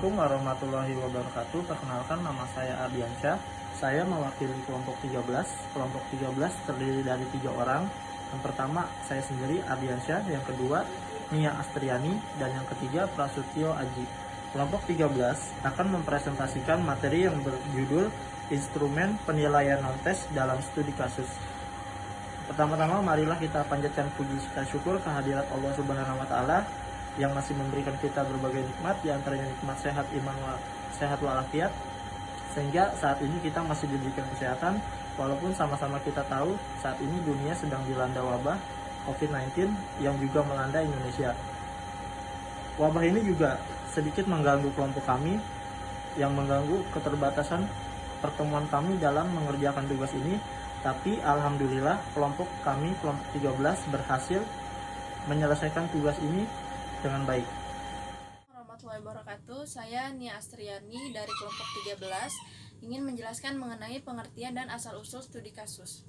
Assalamualaikum warahmatullahi wabarakatuh. Perkenalkan, nama saya Ardiansyah. Saya mewakili kelompok 13. Kelompok 13 terdiri dari 3 orang. Yang pertama saya sendiri, Ardiansyah. Yang kedua Nia Astriani. Dan yang ketiga Prasetyo Aji. Kelompok 13 akan mempresentasikan materi yang berjudul Instrumen Penilaian Non-Tes dalam Studi Kasus. Pertama-tama marilah kita panjatkan puji dan syukur kehadirat Allah Subhanahu wa taala yang masih memberikan kita berbagai nikmat, di antaranya nikmat sehat, iman, sehat walafiat, sehingga saat ini kita masih diberikan kesehatan, walaupun sama-sama kita tahu saat ini dunia sedang dilanda wabah COVID-19 yang juga melanda Indonesia. Wabah ini juga sedikit mengganggu kelompok kami, yang mengganggu keterbatasan pertemuan kami dalam mengerjakan tugas ini, tapi alhamdulillah kelompok kami, kelompok 13, berhasil menyelesaikan tugas ini dengan baik. Warahmatullahi wabarakatuh. Saya Nia Astriani dari kelompok 13 ingin menjelaskan mengenai pengertian dan asal-usul studi kasus.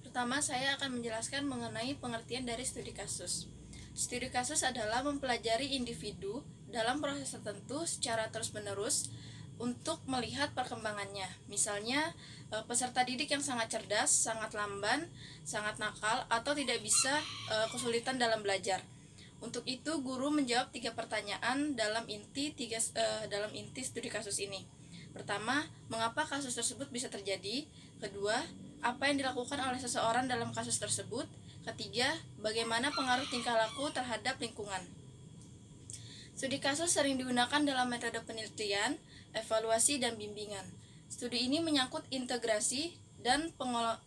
Pertama, saya akan menjelaskan mengenai pengertian dari studi kasus. Studi kasus adalah mempelajari individu dalam proses tertentu secara terus-menerus untuk melihat perkembangannya. Misalnya, peserta didik yang sangat cerdas, sangat lamban, sangat nakal, atau tidak bisa kesulitan dalam belajar. Untuk itu, guru menjawab 3 pertanyaan dalam inti studi kasus ini. Pertama, mengapa kasus tersebut bisa terjadi? Kedua, apa yang dilakukan oleh seseorang dalam kasus tersebut? Ketiga, bagaimana pengaruh tingkah laku terhadap lingkungan? Studi kasus sering digunakan dalam metode penelitian, evaluasi, dan bimbingan. Studi ini menyangkut integrasi dan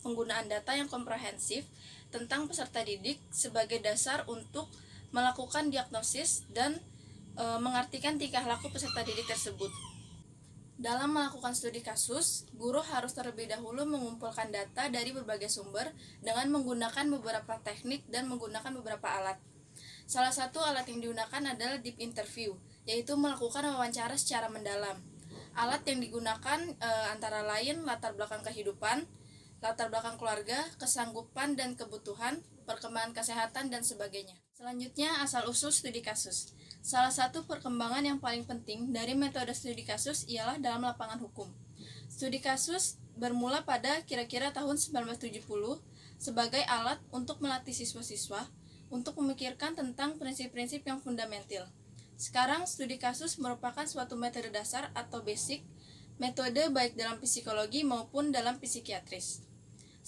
penggunaan data yang komprehensif tentang peserta didik sebagai dasar untuk melakukan diagnosis dan mengartikan tingkah laku peserta didik tersebut. Dalam melakukan studi kasus, guru harus terlebih dahulu mengumpulkan data dari berbagai sumber dengan menggunakan beberapa teknik dan menggunakan beberapa alat. Salah satu alat yang digunakan adalah deep interview, yaitu melakukan wawancara secara mendalam. Alat yang digunakan antara lain latar belakang kehidupan, latar belakang keluarga, kesanggupan dan kebutuhan, perkembangan kesehatan, dan sebagainya. Selanjutnya, asal-usul studi kasus. Salah satu perkembangan yang paling penting dari metode studi kasus ialah dalam lapangan hukum. Studi kasus bermula pada kira-kira tahun 1970 sebagai alat untuk melatih siswa-siswa untuk memikirkan tentang prinsip-prinsip yang fundamental. Sekarang, studi kasus merupakan suatu metode dasar atau basic metode baik dalam psikologi maupun dalam psikiatris.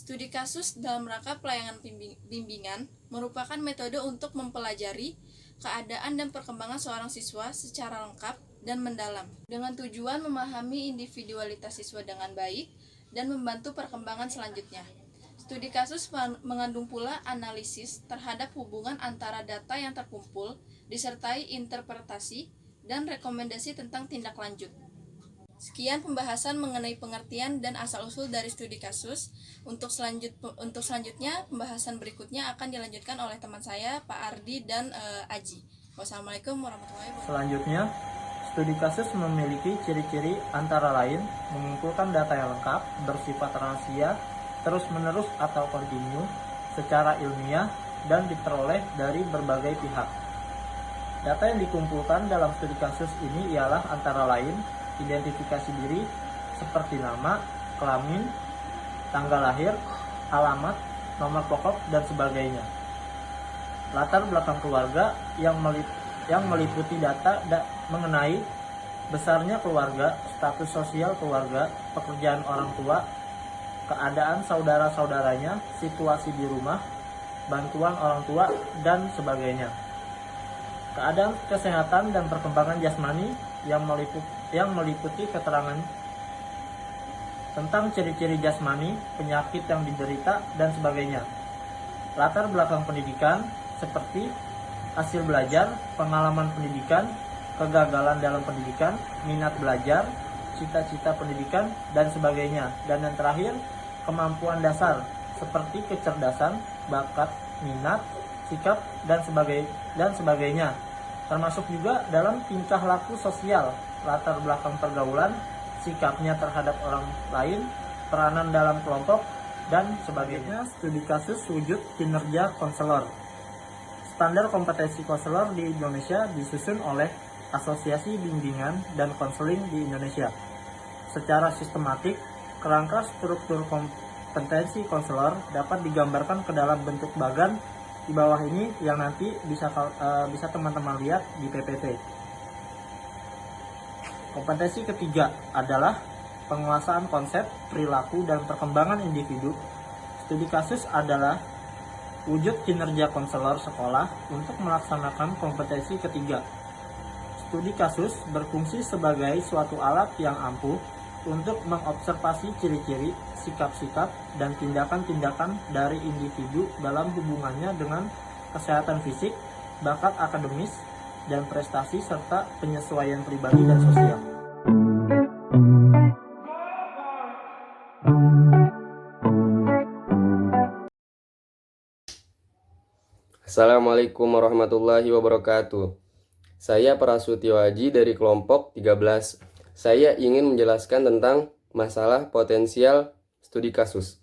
Studi kasus dalam rangka pelayanan bimbingan merupakan metode untuk mempelajari keadaan dan perkembangan seorang siswa secara lengkap dan mendalam, dengan tujuan memahami individualitas siswa dengan baik dan membantu perkembangan selanjutnya. Studi kasus mengandung pula analisis terhadap hubungan antara data yang terkumpul, disertai interpretasi dan rekomendasi tentang tindak lanjut. Sekian pembahasan mengenai pengertian dan asal-usul dari studi kasus. Untuk selanjutnya, pembahasan berikutnya akan dilanjutkan oleh teman saya, Pak Ardi dan Aji. Wassalamualaikum warahmatullahi wabarakatuh. Selanjutnya, studi kasus memiliki ciri-ciri antara lain mengumpulkan data yang lengkap, bersifat rahasia, terus-menerus atau kontinu, secara ilmiah, dan diperoleh dari berbagai pihak. Data yang dikumpulkan dalam studi kasus ini ialah antara lain identifikasi diri seperti nama, kelamin, tanggal lahir, alamat, nomor pokok, dan sebagainya. Latar belakang keluarga yang meliputi data mengenai besarnya keluarga, status sosial keluarga, pekerjaan orang tua, keadaan saudara-saudaranya, situasi di rumah, bantuan orang tua, dan sebagainya. Keadaan kesehatan dan perkembangan jasmani yang meliputi keterangan tentang ciri-ciri jasmani, penyakit yang diderita, dan sebagainya. Latar belakang pendidikan seperti hasil belajar, pengalaman pendidikan, kegagalan dalam pendidikan, minat belajar, cita-cita pendidikan, dan sebagainya. Dan yang terakhir, kemampuan dasar seperti kecerdasan, bakat, minat, sikap, dan sebagainya. Termasuk juga dalam tingkah laku sosial, latar belakang pergaulan, sikapnya terhadap orang lain, peranan dalam kelompok, dan sebagainya. Studi kasus wujud kinerja konselor. Standar kompetensi konselor di Indonesia disusun oleh Asosiasi Bimbingan dan Konseling di Indonesia. Secara sistematik, kerangka struktur kompetensi konselor dapat digambarkan ke dalam bentuk bagan di bawah ini yang nanti bisa teman-teman lihat di PPT. Kompetensi ketiga adalah penguasaan konsep, perilaku, dan perkembangan individu. Studi kasus adalah wujud kinerja konselor sekolah untuk melaksanakan kompetensi ketiga. Studi kasus berfungsi sebagai suatu alat yang ampuh untuk mengobservasi ciri-ciri, sikap-sikap, dan tindakan-tindakan dari individu dalam hubungannya dengan kesehatan fisik, bakat akademis, dan prestasi serta penyesuaian pribadi dan sosial. Assalamualaikum warahmatullahi wabarakatuh. Saya Prasutyo Aji dari kelompok 13. Saya ingin menjelaskan tentang masalah potensial studi kasus.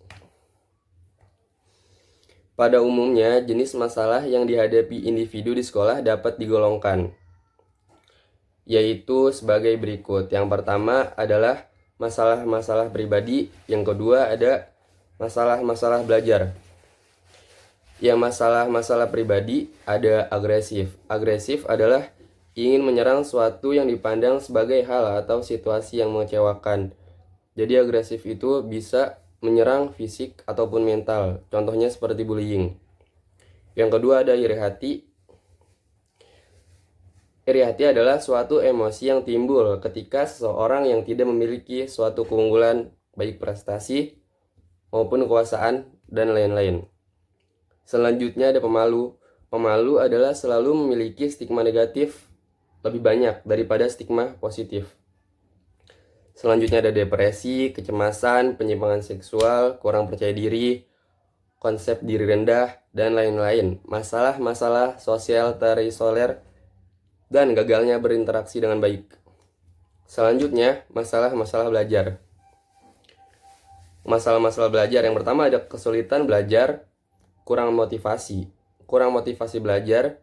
Pada umumnya, jenis masalah yang dihadapi individu di sekolah dapat digolongkan, yaitu sebagai berikut. Yang pertama adalah masalah-masalah pribadi, yang kedua ada masalah-masalah belajar. Yang masalah-masalah pribadi ada agresif. Agresif adalah ingin menyerang suatu yang dipandang sebagai hal atau situasi yang mengecewakan. Jadi agresif itu bisa menyerang fisik ataupun mental. Contohnya seperti bullying. Yang kedua ada iri hati. Iri hati adalah suatu emosi yang timbul ketika seseorang yang tidak memiliki suatu keunggulan, baik prestasi maupun kekuasaan dan lain-lain. Selanjutnya ada pemalu. Pemalu adalah selalu memiliki stigma negatif lebih banyak daripada stigma positif. Selanjutnya ada depresi, kecemasan, penyimpangan seksual, kurang percaya diri, konsep diri rendah, dan lain-lain. Masalah-masalah sosial terisolir dan gagalnya berinteraksi dengan baik. Selanjutnya, masalah-masalah belajar. Masalah-masalah belajar yang pertama ada kesulitan belajar, kurang motivasi belajar,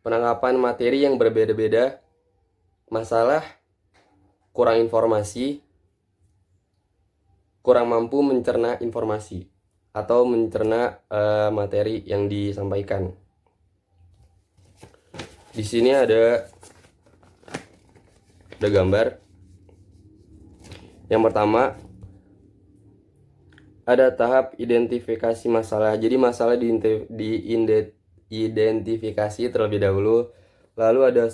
penangkapan materi yang berbeda-beda, masalah kurang informasi, kurang mampu mencerna informasi atau mencerna materi yang disampaikan. Di sini ada gambar. Yang pertama ada tahap identifikasi masalah. Jadi masalah diidentifikasi terlebih dahulu. Lalu ada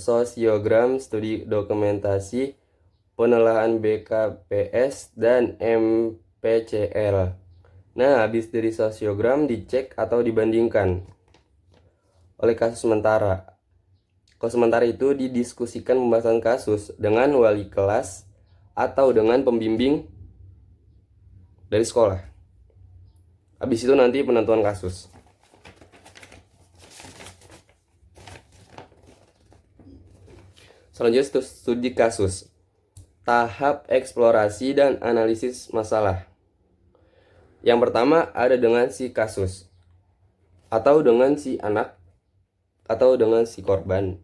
sosiogram, studi dokumentasi, penelaahan BKPS, dan MPCL. Nah, habis dari sosiogram dicek atau dibandingkan oleh kasus sementara. Kasus sementara itu didiskusikan pembahasan kasus dengan wali kelas atau dengan pembimbing dari sekolah. Habis itu nanti penentuan kasus. Selanjutnya studi kasus. Tahap eksplorasi dan analisis masalah. Yang pertama ada dengan si kasus, atau dengan si anak, atau dengan si korban.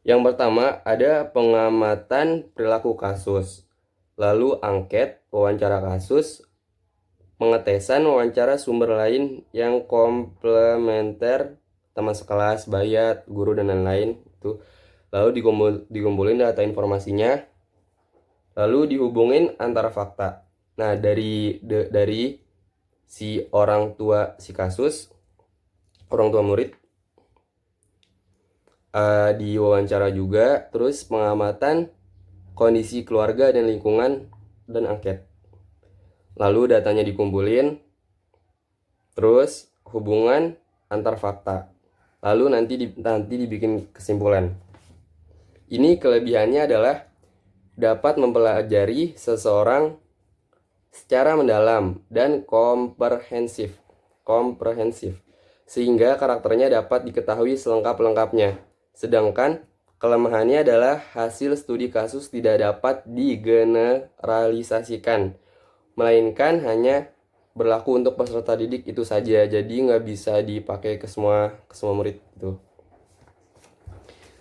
Yang pertama ada pengamatan perilaku kasus, lalu angket, wawancara kasus, pengetesan, wawancara sumber lain yang komplementer, teman sekelas, bayat, guru, dan lain-lain. Lalu dikumpulin data informasinya, lalu dihubungin antara fakta. Nah, dari si orang tua si kasus, orang tua murid, diwawancara juga, terus pengamatan kondisi keluarga dan lingkungan, dan angket. Lalu datanya dikumpulin, terus hubungan antar fakta, lalu nanti dibikin kesimpulan. Ini kelebihannya adalah dapat mempelajari seseorang secara mendalam dan komprehensif, sehingga karakternya dapat diketahui selengkap-lengkapnya. Sedangkan kelemahannya adalah hasil studi kasus tidak dapat digeneralisasikan, melainkan hanya berlaku untuk peserta didik itu saja, jadi nggak bisa dipakai ke semua murid gitu.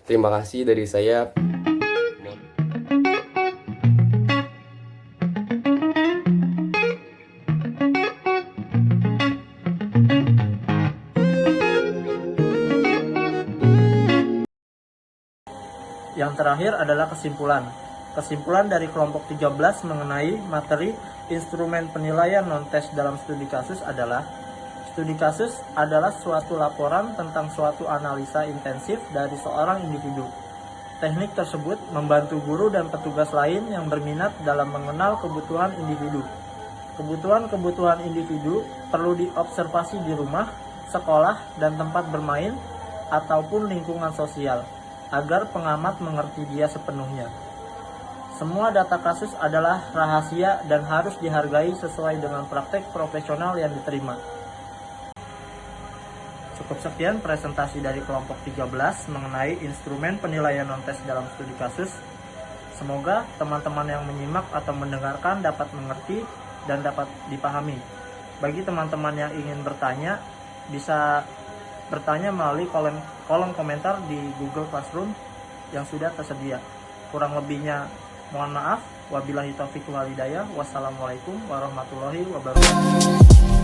Terima kasih dari saya. Yang terakhir adalah kesimpulan. Kesimpulan dari kelompok 13 mengenai materi instrumen penilaian non-tes dalam studi kasus adalah: studi kasus adalah suatu laporan tentang suatu analisa intensif dari seorang individu. Teknik tersebut membantu guru dan petugas lain yang berminat dalam mengenal kebutuhan individu. Kebutuhan-kebutuhan individu perlu diobservasi di rumah, sekolah, dan tempat bermain, ataupun lingkungan sosial, agar pengamat mengerti dia sepenuhnya. Semua data kasus adalah rahasia dan harus dihargai sesuai dengan praktek profesional yang diterima. Cukup sekian presentasi dari kelompok 13 mengenai instrumen penilaian non-tes dalam studi kasus. Semoga teman-teman yang menyimak atau mendengarkan dapat mengerti dan dapat dipahami. Bagi teman-teman yang ingin bertanya, bisa bertanya melalui kolom komentar di Google Classroom yang sudah tersedia. Kurang lebihnya mohon maaf. Wabillahi taufiq wal hidayah. Wassalamualaikum warahmatullahi wabarakatuh.